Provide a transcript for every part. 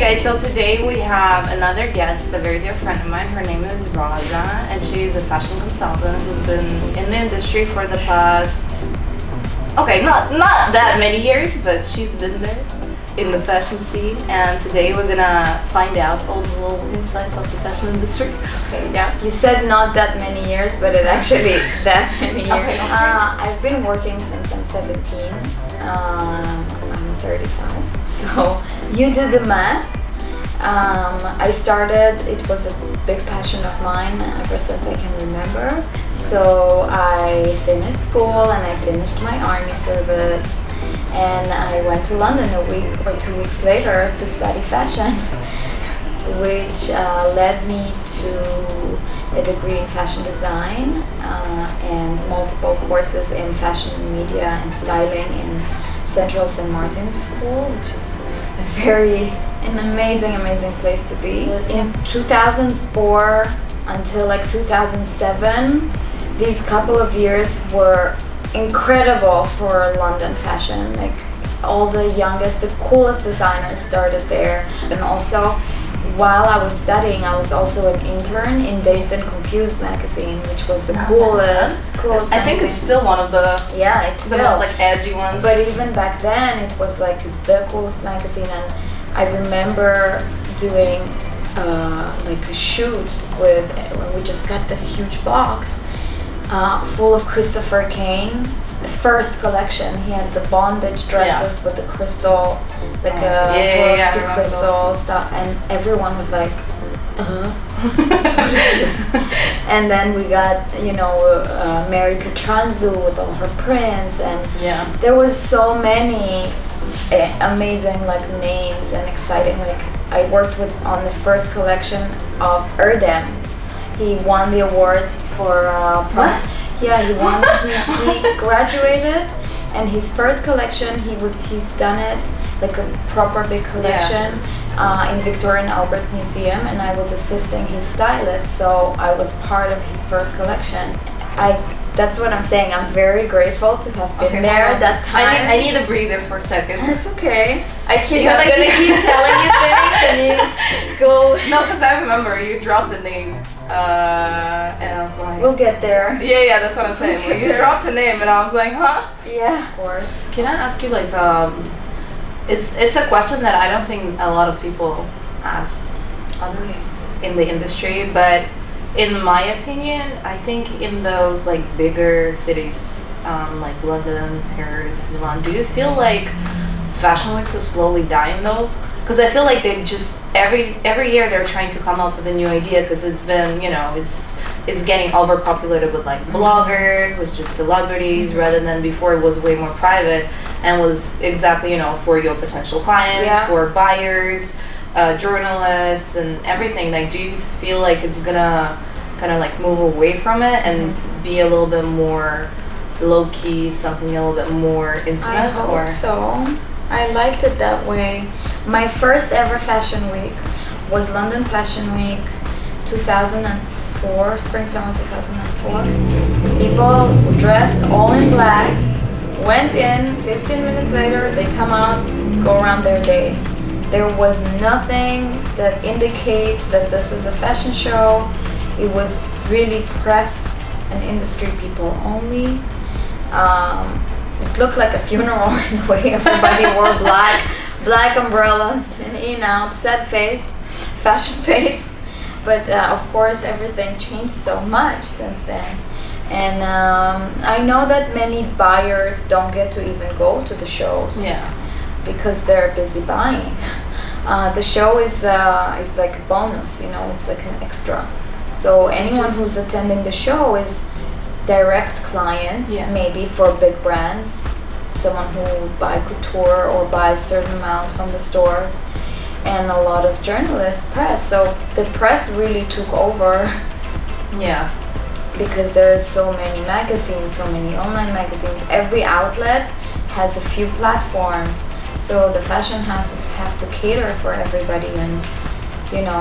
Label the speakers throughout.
Speaker 1: Okay, so today we have another guest, a very dear friend of mine. Her name is Roza, and she's a fashion consultant who's been in the industry for the past, not that many years, but she's been there in the fashion scene. And today we're gonna find out all the little insights of the fashion industry.
Speaker 2: Okay, yeah. You said not that many years, but it actually that many years.
Speaker 1: Okay.
Speaker 2: I've been working since I'm 17. I'm 35. So you do the math. I started, it was a big passion of mine ever since I can remember. So I finished school and I finished my army service, and I went to London a week or 2 weeks later to study fashion, which led me to a degree in fashion design and multiple courses in fashion media and styling in Central St. Martin's School, which is an amazing place to be. In 2004 until like 2007, these couple of years were incredible for London fashion. Like all the youngest, the coolest designers started there. And also, while I was studying, I was also an intern in Dazed Confused magazine, which was the coolest
Speaker 1: I think it's still one of the most like edgy ones.
Speaker 2: But even back then, it was like the coolest magazine, and I remember doing like a shoot with, we just got this huge box full of Christopher Kane's first collection. He had the bondage dresses with the crystal, like Swarovski crystal stuff, and everyone was like, what is this? And then we got, Mary Katranzu with all her prints, and there was so many amazing like names and exciting. Like I worked with on the first collection of Erdem. He won the award for yeah, he won. he graduated, and his first collection he's done it like a proper big collection in Victoria and Albert Museum, and I was assisting his stylist, so I was part of his first collection. That's what I'm saying. I'm very grateful to have been there at that time.
Speaker 1: I need a breather for a second.
Speaker 2: It's okay. I'm gonna keep telling you things and you go.
Speaker 1: No, because I remember you dropped the name, and I was like,
Speaker 2: we'll get there.
Speaker 1: Yeah, that's what I'm saying. Well, you dropped a name, and I was like, huh?
Speaker 2: Yeah, of course.
Speaker 1: Can I ask you like, it's a question that I don't think a lot of people ask others in the industry, but in my opinion, I think in those like bigger cities, like London, Paris, Milan, do you feel like fashion weeks are slowly dying though? Because I feel like they just every year they're trying to come up with a new idea, because it's been it's getting overpopulated with like bloggers, with just celebrities, rather than before it was way more private and was exactly for your potential clients, for buyers, journalists, and everything. Like, do you feel like it's gonna kind of like move away from it and be a little bit more low key, something a little bit more intimate?
Speaker 2: I hope so. I liked it that way. My first ever fashion week was London Fashion Week 2004, spring summer 2004. People dressed all in black, went in, 15 minutes later they come out, go around their day. There was nothing that indicates that this is a fashion show. It was really press and industry people only. It looked like a funeral in a way. Everybody wore black umbrellas, out, sad face, fashion face. But of course, everything changed so much since then. And I know that many buyers don't get to even go to the shows. Because they're busy buying. The show is like a bonus, it's like an extra. So anyone who's attending the show is direct clients, maybe for big brands, someone who would buy couture or buy a certain amount from the stores, and a lot of journalists, press. So the press really took over. Because there's so many magazines, so many online magazines. Every outlet has a few platforms. So the fashion houses have to cater for everybody, and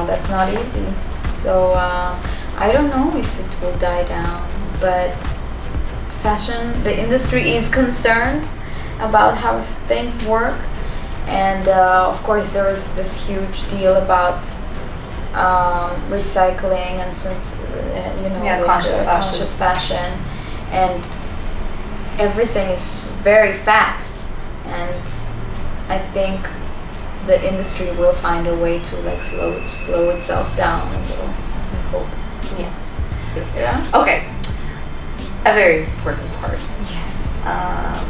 Speaker 2: that's not easy. So I don't know if it will die down, but the industry is concerned about how things work, And of course there was this huge deal about recycling and conscious fashion, and everything is very fast, and I think the industry will find a way to like slow itself down a little, I hope. Yeah.
Speaker 1: Okay, a very important part.
Speaker 2: Yes.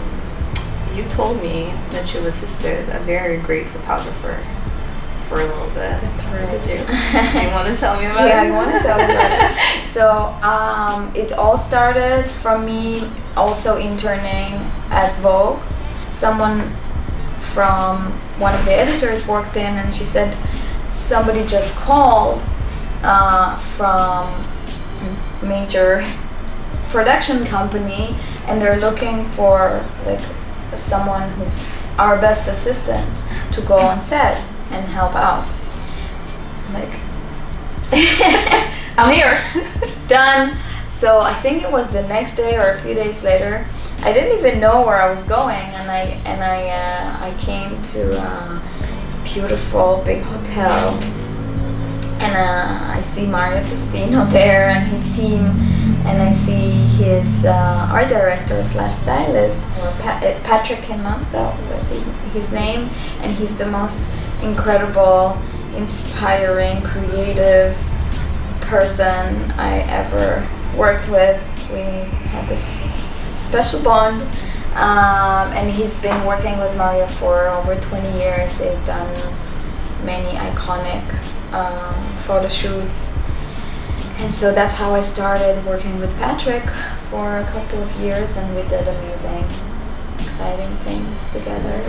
Speaker 1: You told me that you assisted a very great photographer for a little bit.
Speaker 2: That's right.
Speaker 1: Did you? Do you want to tell me about it?
Speaker 2: Yeah, I want to tell you about it. So it all started from me also interning at Vogue. Someone from one of the editors worked in, and she said somebody just called from a major production company, and they're looking for like someone who's our best assistant to go on set and help out. Like,
Speaker 1: I'm here.
Speaker 2: Done. So I think it was the next day or a few days later. I didn't even know where I was going, and I came to a beautiful big hotel, and I see Mario Testino there and his team, and I see his art director / stylist, Patrick Kinmonth, that was his name, and he's the most incredible, inspiring, creative person I ever worked with. We had this special bond, and he's been working with Mario for over 20 years. They've done many iconic photo shoots, and so that's how I started working with Patrick for a couple of years, and we did amazing, exciting things together.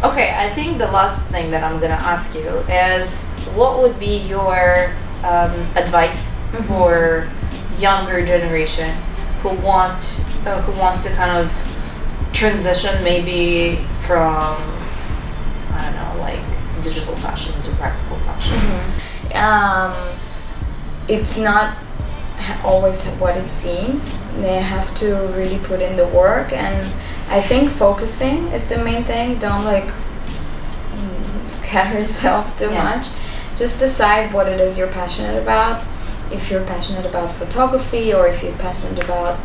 Speaker 1: Okay, I think the last thing that I'm gonna ask you is, what would be your advice for younger generation who wants to kind of transition maybe from, I don't know, like digital fashion to practical fashion?
Speaker 2: It's not always what it seems. They have to really put in the work, and I think focusing is the main thing. Don't like scatter yourself too much. Just decide what it is you're passionate about. If you're passionate about photography, or if you're passionate about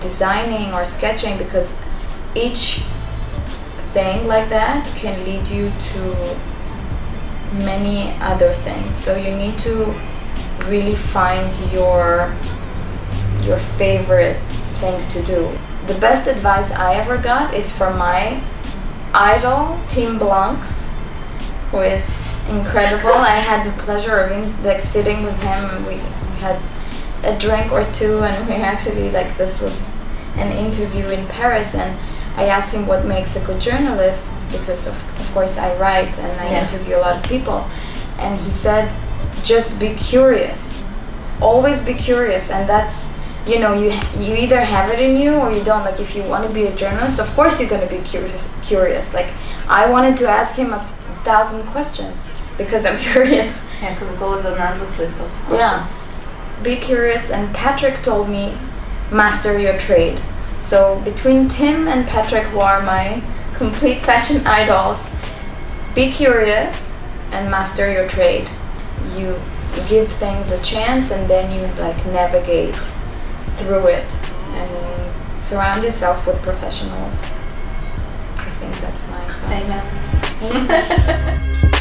Speaker 2: designing or sketching, because each thing like that can lead you to many other things. So you need to really find your favorite thing to do. The best advice I ever got is from my idol, Tim Blancs, who is incredible. I had the pleasure of sitting with him, and we had a drink or two, and we actually this was an interview in Paris, and I asked him what makes a good journalist, because of course I write and I interview a lot of people, and he said, just be curious, always be curious. And that's, you either have it in you or you don't. Like, if you want to be a journalist, of course you're going to be curious. Like, I wanted to ask him 1,000 questions because I'm curious.
Speaker 1: Yeah, because it's always an endless list of questions.
Speaker 2: Yeah, be curious. And Patrick told me, master your trade. So between Tim and Patrick, who are my complete fashion idols, be curious and master your trade. You give things a chance, and then you navigate through it, and surround yourself with professionals. I think that's my advice.
Speaker 1: Amen.